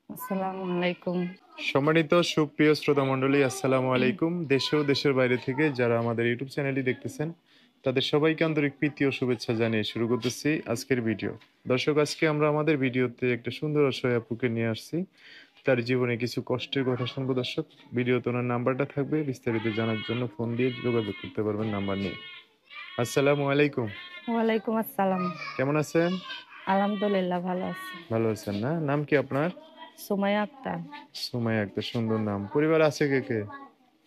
আসসালামু আলাইকুম। সম্মানিত সুপ্রিয় শ্রোতা মণ্ডলী, আসসালামু আলাইকুম। দেশে ও দেশের বাইরে থেকে যারা আমাদের ইউটিউব চ্যানেলটি দেখতেছেন, তাদের সবাইকে আন্তরিক প্রীতি ও শুভেচ্ছা জানিয়ে শুরু করতেছি আজকের ভিডিও। দর্শক, আজকে আমরা আমাদের ভিডিওতে একটা সুন্দর অসহায় আপুকে নিয়ে আসছি। তার জীবনে কিছু কষ্টের কথা শুনবো দর্শক। ভিডিওতে ওনার নাম্বারটা থাকবে, বিস্তারিত জানার জন্য ফোন দিয়ে যোগাযোগ করতে পারবেন নাম্বার নিয়ে। আসসালামু আলাইকুম। ওয়ালাইকুম আসসালাম। কেমন আছেন? আলহামদুলিল্লাহ ভালো আছি। ভালো আছেন না? নাম কি আপনার? সুমাইয়া আক্তার। সুমাইয়া, একটা সুন্দর নাম। পরিবার আছে কে কে?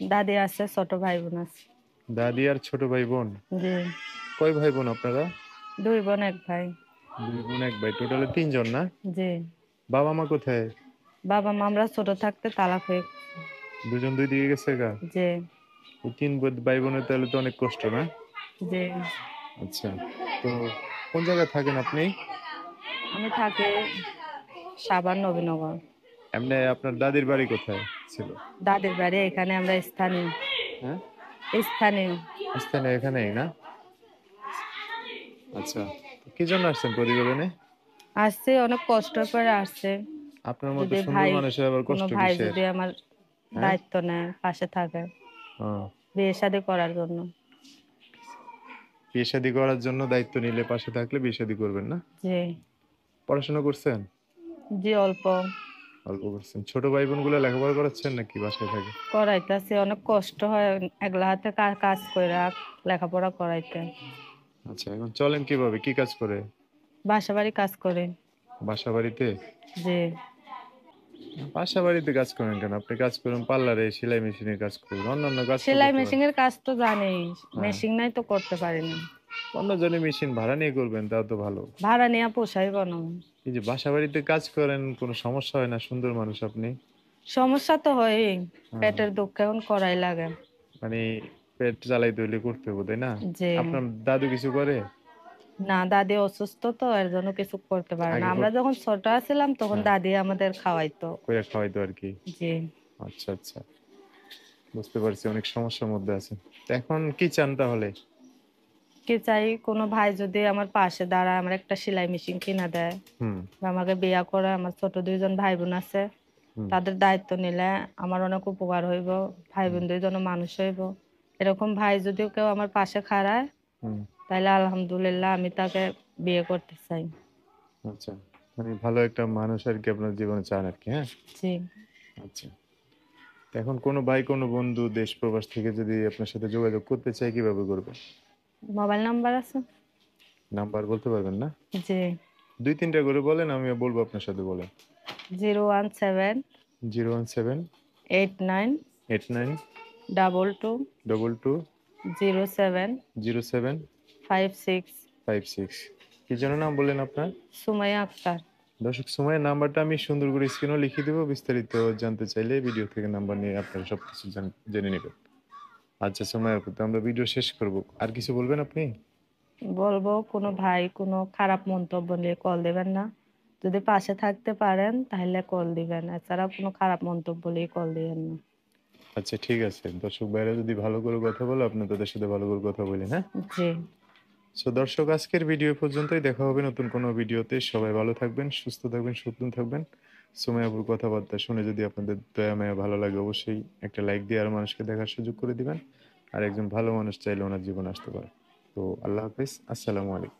দাদি আছে, ছোট ভাই বোন আছে। দাদি আর ছোট ভাই বোন? জি। কয় ভাই বোন আপনারা? দুই বোন এক ভাই। দুই বোন এক ভাই, টোটালে তিনজন না? জি। বাবা মা কোথায়? বাবা মা আমরা ছোট থাকতে তালাক হয়ে। দুজন দুই দিকে গেছে গা? জি। ওই তিন ভাই বোনের তাহলে তো অনেক কষ্ট না? জি। আচ্ছা, তো কোন জায়গায় থাকেন আপনি? আমি থাকি সাভার নবীনগর। এমনি আপনার দাদির বাড়ি কোথায় ছিল? দাদির বাড়ি এখানে, আমরা স্থানীয়। হ্যাঁ, স্থানীয়। স্থানীয় এখানেই না? আচ্ছা, তো কি জন্য আসছেন প্রতিবেদনে? আসছে, অনেক কষ্ট করে আসছে। আপনার মতো যদি সুন্দর ভাই, মানুষের আবার কোনো কষ্ট ভাই কিসের? যদি আমার হ্যাঁ। দায়িত্ব নেয়, পাশে থাকে ও, বিয়ে শাদী করার জন্য। বিয়ে শাদী করার জন্য দায়িত্ব নিলে, পাশে থাকলে বিয়ে শাদী করবেন না? জি। পড়াশোনা করছেন? জি অল্প। অল্প করছেন। ছোট ভাই বোন গুলো লেখাপড়া করাচ্ছেন নাকি বাসায় থাকে? করাইতেছে, অনেক কষ্ট হয় একলা হাতে কাজ কইরা লেখাপড়া করাইতে। আচ্ছা, এখন চলেন কিভাবে? কি কাজ করে? বাসা বাড়ি কাজ করে। বাসা বাড়িতে? যে বাসা বাড়িতে কাজ করেন কেন? আপনি কাজ করুন পার্লারে, সেলাই মেশিনের কাজ করুন, অন্যান্য কাজ তো সেলাই করতে পারেন। মেশিনের কাজ তো জানি, হ্যাঁ, মেশিন নাই তো করতে পারি না। অন্য জনে মেশিন ভাড়া নিয়ে করবেন, তাও তো ভালো। ভাড়া নিয়ে পোষাইব না। এই যে বাসা বাড়িতে কাজ করেন, কোনো সমস্যা হয় না? সুন্দর মানুষ আপনি। সমস্যা তো হয়, হ্যাঁ, পেটের দুঃখ এখন করাই লাগে। মানে পেট চালাইতে হইলে করতে হবে, তাই না? যে আপনার দাদু কিছু করে? না, দাদি অসুস্থ তো এর জন্য কিছু করতে পারে না। আগে আমরা যখন ছোট ছিলাম তখন হ্যাঁ, দাদি আমাদের খাওয়াইতো। করে খাওয়াইতো আর কি। জি। আচ্ছা আচ্ছা, বুঝতে পারছি, অনেক সমস্যার মধ্যে আছেন। তো এখন কি চান তাহলে? কি চাই, কোনো ভাই যদি আমার পাশে দাঁড়ায়, আমার একটা সেলাই মেশিন কিনা দেয়, হুম। বা আমাকে বিয়া করে, আমার ছোট দুইজন ভাই বোন আছে, হুম। তাদের দায়িত্ব নিলে আমার অনেক উপকার হইব। ভাই হুম। বোন দুইজন মানুষ হইব। এরকম ভাই যদি কেউ আমার পাশে খাড়ায়, হুম। তাহলে আলহামদুলিল্লাহ আমি তাকে বিয়ে করতে চাই। আচ্ছা, মানে ভালো একটা মানুষ আর কি আপনার জীবনে চান আর কি, হ্যাঁ? জি। আচ্ছা, তো এখন কোনো ভাই কোনো বন্ধু দেশ প্রবাস থেকে যদি আপনার সাথে যোগাযোগ করতে চায়, কিভাবে করবে? মোবাইল নাম্বার আছে। নাম্বার বলতে পারবেন না? জি। দুই তিনটা করে বলেন, আমিও বলবো আপনার সাথে, বলেন। 017 017 89 89 22 22 07 07 56। 56। কি যেন নাম বললেন আপনার? সুমাইয়া আক্তার। দর্শক, সময়ের নাম্বারটা আমি সুন্দর করে স্ক্রিনও লিখে দেবো, বিস্তারিত জানতে চাইলে ভিডিও থেকে নাম্বার নিয়ে আপনারা সবকিছু জেনে নেবেন। আচ্ছা সময় আপু, তো আমরা ভিডিও শেষ করব, আর কিছু বলবেন আপনি? বলবো, কোনো ভাই কোনো খারাপ মন্তব্য নিয়ে কল দিবেন না। যদি পাশে থাকতে পারেন তাহলে কল দিবেন, এছাড়া কোনো খারাপ মন্তব্য নিয়ে কল দিবেন না। আচ্ছা ঠিক আছে, দর্শক ভাইরা যদি ভালো করে কথা বলো, আপনি তাদের সাথে ভালো করে কথা বলেন, হ্যাঁ? জি। সো দর্শক, আজকের ভিডিও পর্যন্তই। দেখা হবে নতুন কোনো ভিডিওতে। সবাই ভালো থাকবেন, সুস্থ থাকবেন, সুন্দর থাকবেন। সুমাইয়া আপুর কথাবার্তা শুনে যদি আপনাদের দয়া মায়া ভালো লাগে, অবশ্যই একটা লাইক দিয়ে আর মানুষকে দেখার সুযোগ করে দিবেন। আর একজন ভালো মানুষ চাইলে ওনার জীবন আসতে পারে। তো আল্লাহ হাফেজ, আসসালামু আলাইকুম।